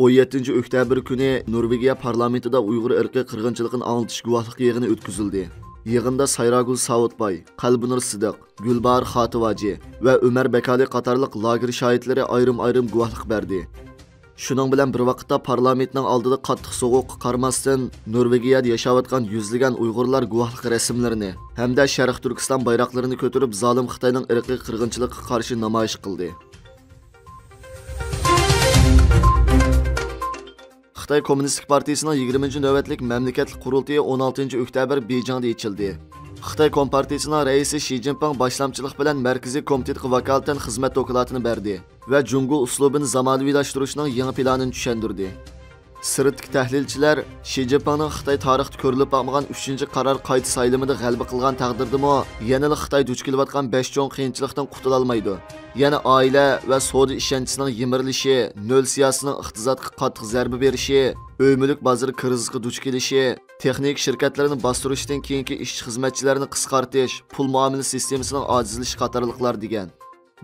17 oktyabr kuni Norvegiya parlamentida Uyg'ur irqiy qirg'inchiligini anglitish guvohlik yig'ini o'tkazildi. Yig'inda Sayragul Savutbay, Qalbinur Sidiq, Gulbar Xativaji va Umar Bakali qatorliq lager shohidlari ayrim guvohlik berdi. Shuning bilan bir vaqtda parlamentning oldida qattiq sovuq qarmasdan Norvegiyada yashayotgan yuzlagan Uyg'urlar guvohlik rasmlarini hamda Sharq Turkiston bayroqlarini ko'tarib zolim Xitoyning irqiy qirg'inchiligiga qarshi namoyish qildi. Xitoy Kommunistik Partiyasining 20-navbatlik mamlakatlik qurultoyi 16 oktyabr Beyjingda ochildi. Xitoy Kompartiyasining raisi Shi Jinping boshlamchilik bilan Markaziy komitetga vakolatan xizmat doklatiini berdi va Jungo uslubini zamonaviylashtirishning yangi planini tushundirdi. Sirtdagi tahlilchilar Shi Jinpingning Xitoy tarixida ko'rilib bo'lmagan 3-qaror qayta saylimida g'alaba qilgan taqdirdami, yana Xitoy duch kelayotgan 5 cho'ng qiyinchilikdan qutula olmaydi. Yana oila va savdo ishonchining yimirilishi, nol siyosatining iqtisodga qattiq zarba berishi, ömürlük bozori krizga duch kelishi, texnik shirkatlarni bostirishdan keyingi ishchi xizmatchilarni qisqartish, pul muomala sistemasining ojizlishi qatorliqlar degan.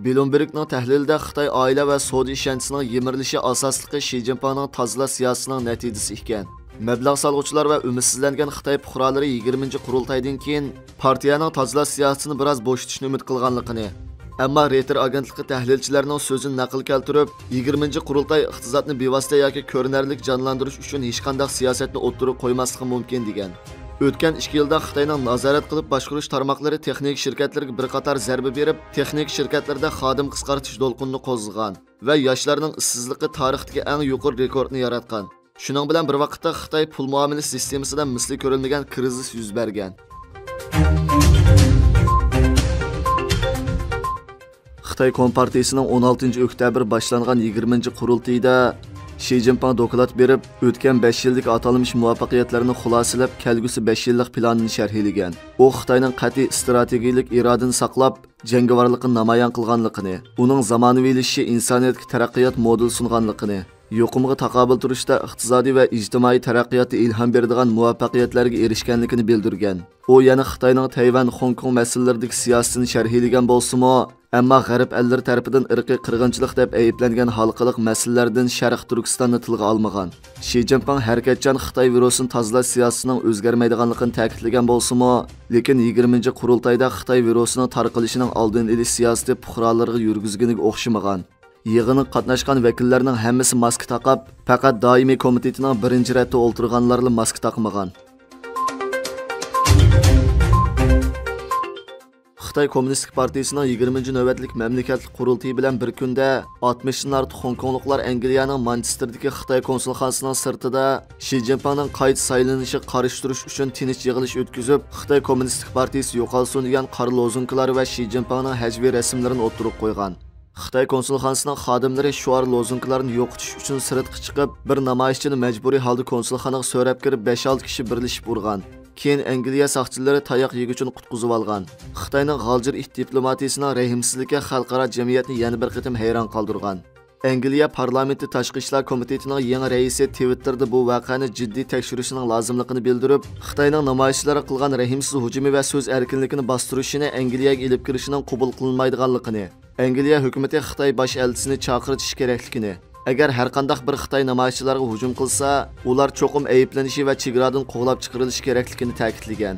Bloombergning tahlilida Xitoy oila va savdo ishonchining yimirilishi asosligi Shi Jinpingning tozalash siyosatining natijasi ekan. Mablag' solg'uvchilar va umidsizlangan Xitoy fuqarolari 20-qurultaydan keyin partiyaning tozalash siyosatini biroz bo'shatishni umid qilganligini, ammo Reuters agentligi tahlilchilarining so'zini naql keltirib, 20-qurultay iqtisodni bevosita yoki ko'rinarlik jonlantirish uchun hech qanday siyosatni o'ttirib qo'ymasligi mumkin degan. O'tgan 2 yilda Xitoyning nazorat qilib boshqarish tarmoqlari texnik shirkatlarga bir qator zarba berib, texnik shirkatlarda xodim qisqartish to'lqinini qo'zg'agan va yoshlarning ishsizligi tarixdagi eng yuqori rekordni yaratgan. Shuning bilan bir vaqtda Xitoy pul muomala sistemasida misli ko'rilmagan krizis yuz bergan. Xitoy Kompartiyasining 16 oktyabr boshlangan 20-qurultayida Shi Jinping doklad berib, o'tgan 5 yillik atalmış muvaffaqiyatlarini xulosalab, kelgusi 5 yillik planini sharhlagan. U Xitoyning qat'iy strategik irodani saqlab, jangovarlikni namoyon qilganligini, uning zamonaviylashishi insoniyatga taraqqiyot modeli sunganligini, yuqumga taqobil turishda iqtisodiy va ijtimoiy taraqqiyotga ilhom beradigan muvaffaqiyatlarga erishganligini bildirgan. U yana Xitoyning Tayvan, Hong Kong masalalaridagi siyosatini sharhlagan bo'lsa-mu, ammo g'arb ellari tarafidan irqiy qirg'inchilik deb ayiblangan xalqiliq masalalardan Sharq Turkistonni tilga olmagan. Shi Jinping harakatchan Xitoy virusini tozalash siyosatining o'zgarmaydiganligini ta'kidlagan bo'lsa-mu, lekin 20-qurultayda Xitoy virusining tarqalishining oldini olish siyosati fuqarolarga yurgizganiga o'xshamagan. Yig'inga qatnashgan vakillarning hammasi maska taqib, faqat doimiy komitetining birinchi ratda o'ltirganlarla maska taqmagan. Xitoy Kommunistik Partiyasining 20-navbatlik mamlakatlik qurultoyi bilan bir kunda 60 dan ortiq Hongkongliklar Angliyaning Manchesterdagi Xitoy konsulxonasining sirtida Shi Jinpingning qayta saylanishiga qarshi turish uchun tinch yig'ilish o'tkazib, Xitoy Kommunistik Partiyasi yo'qolsin degan qora lozunkalar va Shi Jinpingning hajviy rasmlarini o'tirib qo'ygan. Xitoy konsulxonasining xodimlari shuar lozunkalarni yo'qotish uchun sirtga chiqib, bir namoyishchini majburiy holda konsulxonaga so'rab kirib 5-6 kishi birlashib urgan. Keyin Angliya saqchilari tayoq yeguchini qutqizib olgan. Xitoyning g'aljir diplomatiyasining rahimsizligi xalqaro jamiyatni yana bir qatim hayron qoldirgan. Angliya parlamenti tashqi ishlar komitetining yangi raisi Twitterda bu voqeani jiddiy tekshirishning lozimligini bildirib, Xitoyning namoyishchilarga qilgan rahimsiz hujumi va so'z erkinligini bostirishini Angliyaga olib kirishining qabul qilinmaydiganligini, Angliya hukumati Xitoy bosh elchisini chaqirtish kerakligini, agar har qanday bir Xitoy namoyishchilarga hujum qilsa, ular cho'qim ayblanishi va chegaradan qo'g'lab chiqarilishi kerakligini ta'kidlagan.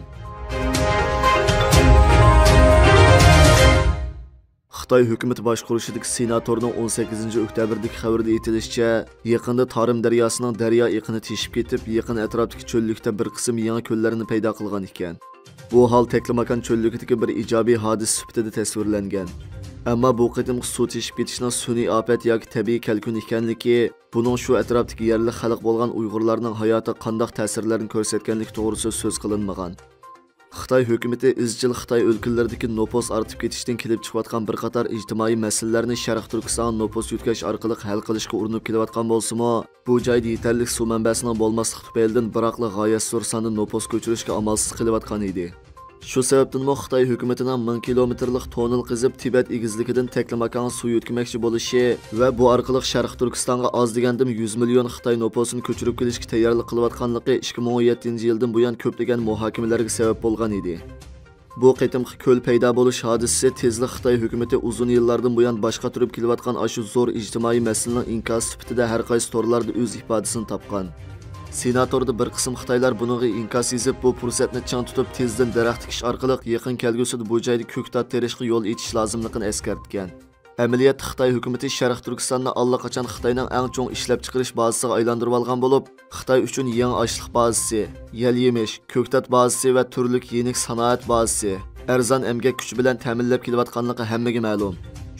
Xitoy hukumati boshqarishidagi senatorning 18 oktyabrdagi xabarda aytilishicha, yaqinda Tarim daryosining daryo iqini teshib ketib, yaqin atrofdagi cho'llikda bir qism yangi ko'llarni paydo qilgan ekan. Bu hol Teklimakan cho'lligidagi bir ijobiy hodisa sifatida tasvirlangan. Ammo bu qitimli suv teshib ketishning sun'iy ofat yoki tabiiy kelkun ekanligi, buning shu atrofdagi yerli xalq bo'lgan Uyg'urlarning hayoti qanday ta'sirlarni ko'rsatganligi to'g'risida so'z qilinmagan. Xitoy hukumati izchil Xitoy o'lkalaridagi nopos ortib ketishdan kelib chiqayotgan bir qator ijtimoiy masalalarni Sharq Turkiston nopos yutkash orqali hal qilishga urinib kelayotgan bo'lsa-mu, bu joyda yetarli suv manbasining bo'lmasligi tufaylidan biroqli g'oyat zo'r sonda nopos ko'chirishga amalsiz qilayotgan edi. Shu sababdan Xitoy hukumatining 1000 kilometrlik tonel qizib Tibet egizligidan Teklimakan suv yutmoqchi bo'lishi va bu orqali Sharq Turkistonga oz degandim 100 million Xitoy noposini ko'chirib kelishga tayyorlik qilayotganligi 2017-yildan buyon ko'plagan muhokamalarga sabab bo'lgan edi. Bu qitimqi ko'l paydo bo'lish hodisasi tezlik Xitoy hukumatı uzun yillardan buyon boshqa turib kelayotgan ashu zo'r ijtimoiy masalaning inkosi sifatida har qaysi torlarda o'z ifodasini topgan. Senatorda bir qism Xitoylar buningga inkos yozib, bu fursatni chang tutib tezdan daraxt tikish orqali yaqin kelgusida bu joyda ko'ktat terishga yo'l etish lozimligini eskartgan. Amaliyat Xitoy hukumatı Sharq Turkistonni allaqachon Xitoyning eng chong ishlab chiqarish bazasiga aylantirib olgan bo'lib, Xitoy uchun yangi ashliq bazasi, yal-yemish, ko'ktat bazasi va turli yenik sanoat bazasi arzon emgak kuchi bilan ta'minlab kelayotganligi hammaga ma'lum.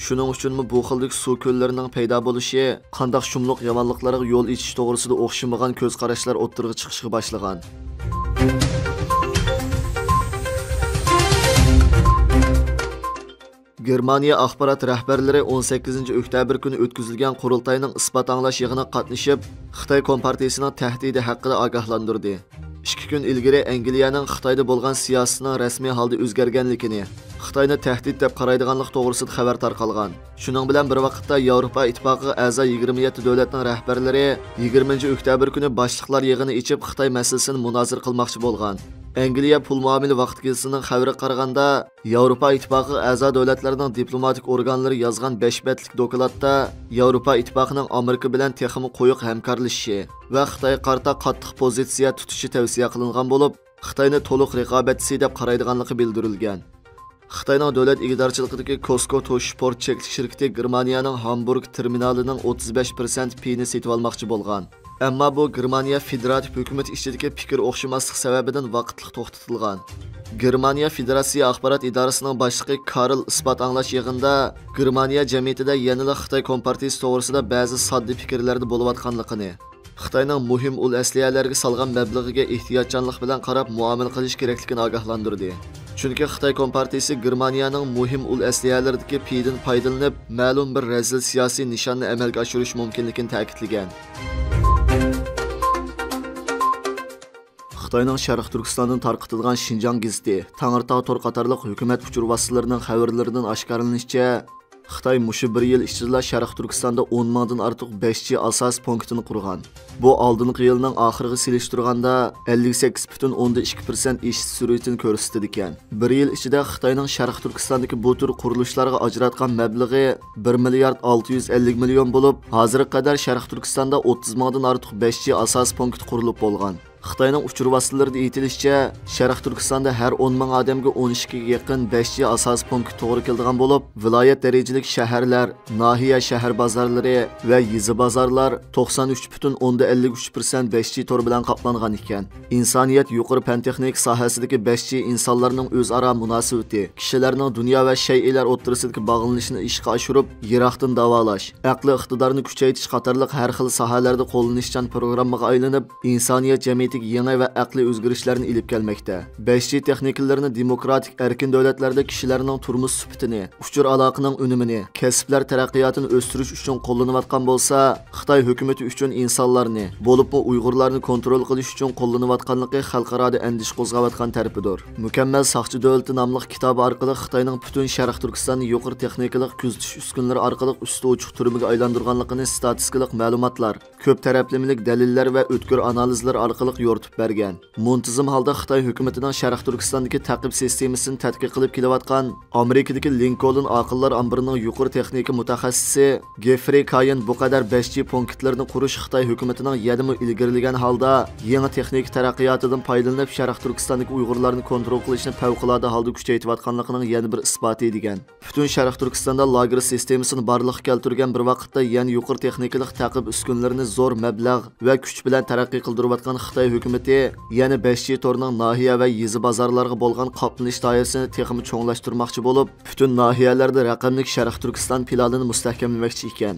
Shuning uchunmi bu xildagi suv ko'llarining paydo bo'lishi qanday shumliq yomonliklarga yo'l etish to'g'risida o'xshamagan ko'z qarashlar o'ttirg'i chiqishga boshlagan. Germaniya axborot rahbarlari 18 oktyabr kuni o'tkazilgan qurultayning isbot anglash yig'inida qatnashib, Xitoy Kompartiyasining tahdidi haqida ogohlantirdi. 2 kun ilgari Angliyaning Xitoyda bo'lgan siyosatining rasmiy holda o'zgarganligini, Xitoyni tahdid deb qaraydiganlik to'g'risida xabar tarqalgan. Shuning bilan bir vaqtda Yevropa Ittifoqiga a'zo 27 davlatning rahbarlari 20 oktyabr kuni boshliqlar yig'ini ichib Xitoy masalasini munozir qilmoqchi bo'lgan. Angliya pul muomala vaqtgisining xabari qaraganda, Yevropa Ittifoqi a'zo davlatlarining diplomatik organlari yozgan 5 betlik dokladda Yevropa Ittifoqining Amerika bilan texmi qo'yiq hamkorlashishi va Xitoy qarta qattiq pozitsiya tutishi tavsiya qilingan bo'lib, Xitoyni to'liq raqobatchi deb qaraydiganligi bildirilgan. Xitoyning davlat ig'dorchiligidagi Costco Toshport cheklik shirkati Germaniyaning Hamburg terminalining 35% payini setib olmoqchi bo'lgan. Ammo bu Germaniya federativ hukumati ichidagi fikr o'xshamaslik sababidan vaqtliq to'xtatilgan. Germaniya Federatsiya axborot idorasining boshlig'i Karl isbot anglash yig'inida Germaniya jamiyatida yanada Xitoy Kompartiyasi to'g'risida ba'zi sodda fikrlarda bo'layotganligini, Xitoyning muhim ul asliyalarga solgan mablag'iga ehtiyotchanlik bilan qarab muomala qilish kerakligini ogohlantirdi. Chunki Xitoy Kompartiyasi Germaniyaning muhim ul asliyalaridagi paydan foydalanib, ma'lum bir razil siyosiy nishonni amalga oshirish mumkinligini ta'kidlagan. Xitoyning Sharq Turkistondan tarqatilgan Xinjiang gazeti, Tangirtog' tor qatorliq hukumat uchur vositalarining xabarlaridan oshkorlanishicha, Xitoy mushu bir yil ichida Sharq Turkistonda 10 mingdan ortiq 5G asos punktini qurgan. Bu oldingi yilning oxiriga selishtirganda 58,2% ish sur'atini ko'rsatdi ekan. Bir yil ichida Xitoyning Sharq Turkistondagi bu tur qurilishlarga ajratgan mablag'i 1 milliard 650 million bo'lib, hozirga qadar Sharq Turkistonda 30 mingdan ortiq 5G asos punkt qurilib bo'lgan. Xitoyning uchur vositalarida aytilishicha, Sharq Turkistonda har 10 ming odamga 12 ga yaqin 5G asos punkt to'g'ri keladigan bo'lib, viloyat darajalik shaharlar, nahiya shahar bozorlari va yezi bozorlar 93,53% 5G tor bilan qoplangan ekan. Insoniyat yuqori fan texnik sohasidagi 5G insonlarning o'zaro munosabati, kishilarning dunyo va shay'lar o'rtasidagi bog'lanishini ishga oshirib, yiroqdan davolash, aqli iqtidorni kuchaytirish qatorliq har xil sohalarda qo'llanishchan programmaga aylanib, insoniyat jamiyati yangi va aqliy o'zgarishlarni ilib kelmoqda. 5G texnikalarini demokratik erkin davlatlarda kishilarning turmush sifatini, uchur aloqaning unumini, kasblar taraqqiyotini o'stirish uchun qo'llanayotgan bo'lsa, Xitoy hukumati uchun insonlarni, bo'libmi Uyg'urlarni kontrol qilish uchun qo'llanayotganligi xalqaro andish qo'zg'ayotgan tarafidir. Mukammal soqchi davlati nomli kitobi orqali Xitoyning butun Sharq Turkistonni yuqori texnikalik kuzatish uskunalari orqali usti ochiq turmaga aylantirganligini statistikalik ma'lumotlar, ko'p taraflamalik dalillar va o'tkir analizlar orqali yoritib bergan. Muntazam holda Xitoy hukumatining Sharq Turkistondagi taqib sistemasini tadqiq qilib kelayotgan Amerikadagi Lincoln aqllar ambirining yuqori texnika mutaxassisi Jeffrey Kayin bu qadar 5G punktlarini qurish Xitoy hukumatining yadimi ilgarilagan holda yangi texnik taraqqiyotidan foydalanib Sharq Turkistondagi Uyg'urlarni kontrol qilishni favqulodda holda kuchaytirayotganligining yana bir isboti degan. Butun Sharq Turkistonda lager sistemasini barliqqa keltirgan bir vaqtda yana yuqori texnikalik taqib uskunalarini zo'r mablag' va kuch bilan taraqqiy qildirayotgan Xitoy hukumati yana 5G torning nahiya va yezi bozorlarga bo'lgan qoplanish doirasini texnik cho'nglashtirmoqchi bo'lib, butun nahiyalarda raqamli Sharq Turkiston planini mustahkamlamoqchi ekan.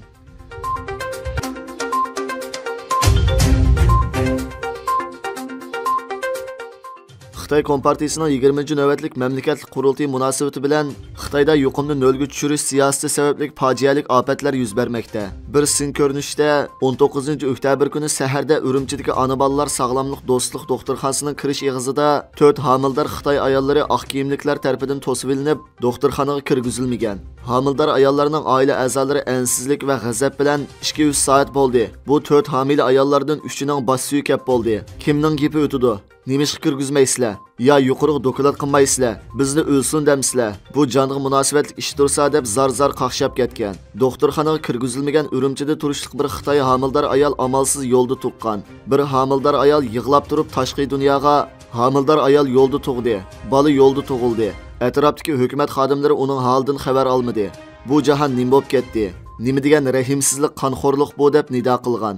Xitoy Kompartiyasining 20 navbatlik mamlakatlik qurultiyi munosabati bilan Xitoyda yuqumni nolga tushirish siyosati sababli fojialik ofatlar yuz bermoqda. Bir sin ko'rinishda 19 oktyabr kuni saharda Urumchidagi ona bolalar sog'lomlik do'stlik doktorxonasining kirish eg'izida 4 homildor Xitoy ayollari oq kiyimliklar tarafidan to'sib ilinib, doktorxonaga kirgizilmagan. Homildor ayollarning oila a'zolari ansizlik va g'azab bilan 2-3 soat bo'ldi. Bu 4 homila ayollardan 3-ning bosh suyi kap bo'ldi. Kimning gapi o'tidi? Nimishga kirgizmaysizlar? Ya yuqoriga doklad qilmaysizlar, bizni o'lsin demsizlar. Bu jonga munosabatli ish tursa deb zar qaqshab ketgan. Doktorxonaga kirgizilmagan Urumchida turishlik bir Xitoy homildor ayol amalsiz yo'lda tuqqan. Bir homildor ayol yig'lab turib tashqi dunyoga homildor ayol yo'lda tug'di. Bola yo'lda tug'ildi. Atrofdagi hukumat xodimlari uning holidan xabar olmadi. Bu jahon nima bo'lib ketdi? Nima degan rahimsizlik, qonxo'rlik bu deb nido qilgan.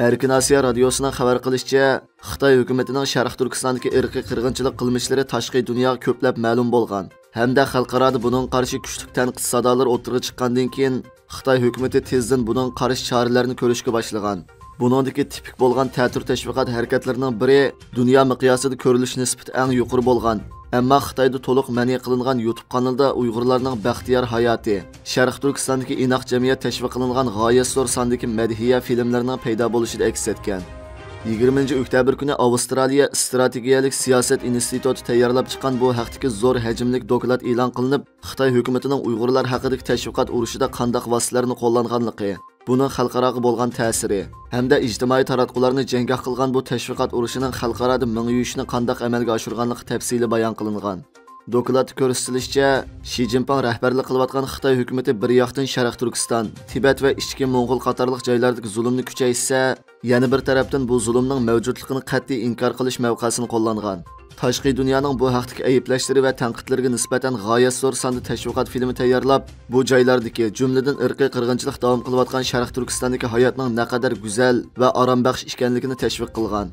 Erkin Asiya radiosining xabar qilishicha, Xitoy hukumatining Sharq Turkistondagi irqiy qirg'inchilik qilmishlari tashqi dunyoga ko'plab ma'lum bo'lgan. Hamda xalqaroda buning qarshi kuchli tanqid sadolari o'tirg'i chiqqandan keyin Xitoy hukumati tezdan buning qarshi choralarini ko'rishga boshlagan. Buningdagi tipik bo'lgan ta'tir tashviqot harakatlarining biri dunyo miqyosida ko'rilish nisbati eng yuqori bo'lgan. Ammo Xitoyda to'liq ma'ni qilingan YouTube kanalida Uyg'urlarning baxtiyor hayoti, Sharq Turkistondagi inoq jamiyat tashviq qilingan g'oyat zo'r sondagi madhiya filmlarining paydo bo'lishida aks etgan. 20 oktyabr kuni Avstraliya Strategiyalik siyosat instituti tayyorlab chiqqan bu haqdagi zo'r hajmlik doklad e'lon qilinib, Xitoy hukumatining Uyg'urlar haqidagi tashviqot urushida qanday vositalarni qo'llanganligi, buning xalqaroga bo'lgan ta'siri hamda ijtimoiy taratqularni janggoh qilgan bu tashviqot urushining xalqaroda ming'yushni qanday amalga oshirganligi tafsili bayon qilingan. Dokladda ko'rsatilishicha, Xi Jinping rahbarlik qilayotgan Xitoy hukumati bir yoqdan Sharq Turkiston, Tibet va ichki Mo'ng'ul qatorliq joylardagi zulmni kuchaytirsa, yana bir tarafdan bu zulmning mavjudligini qat'iy inkor qilish mavqesini qo'llangan. Tashqi dunyoning bu haqdagi ayblashlari va tanqidlariga nisbatan g'oyat zo'r sonda tashviqot filmi tayyorlab, bu joylardagi, jumladan irqiy qirg'inchilik davom qilayotgan Sharq Turkistondagi hayotning naqadar go'zal va orombaxsh ekanligini tashviq qilgan.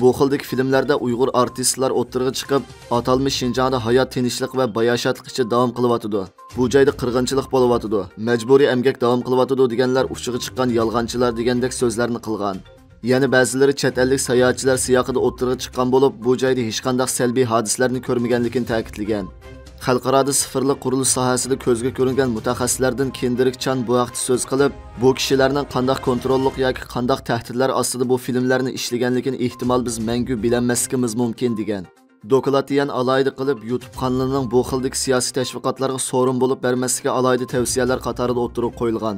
Bu xildagi filmlarda Uyg'ur artistlar o'tirg'i chiqib, atalmish Xinjiangda hayot tinchlik va bayoshatlik ichida davom qilyotidi. Bu joyda qirg'inchilik bo'lyotidi, majburiy emgak davom qilyotidi deganlar uchiga chiqqan yolg'onchilar degandek so'zlarni qilgan. Yana ba'zilari chet ellik sayohatchilar siyoqida o'tirg'i chiqqan bo'lib, bu joyda hech qanday salbiy hodisalarni ko'rmaganligini ta'kidlagan. Xalqaroda sifirli qurilish sohasida ko'zga ko'ringan mutaxassislardan Kendirikchan bu haqda so'z qilib, bu kishilarning qanday kontrollik yoki qanday tahdidlar ostida bu filmlarni ishlaganligini ehtimol biz mangu bilinmasligimiz mumkin degan. Doklatiyan alayda qilib YouTube kanalining bu xildagi siyosiy tashviqotlarga so'rin bo'lib bermasligiga alayda tavsiyalar qatorida o'tirib qo'yilgan.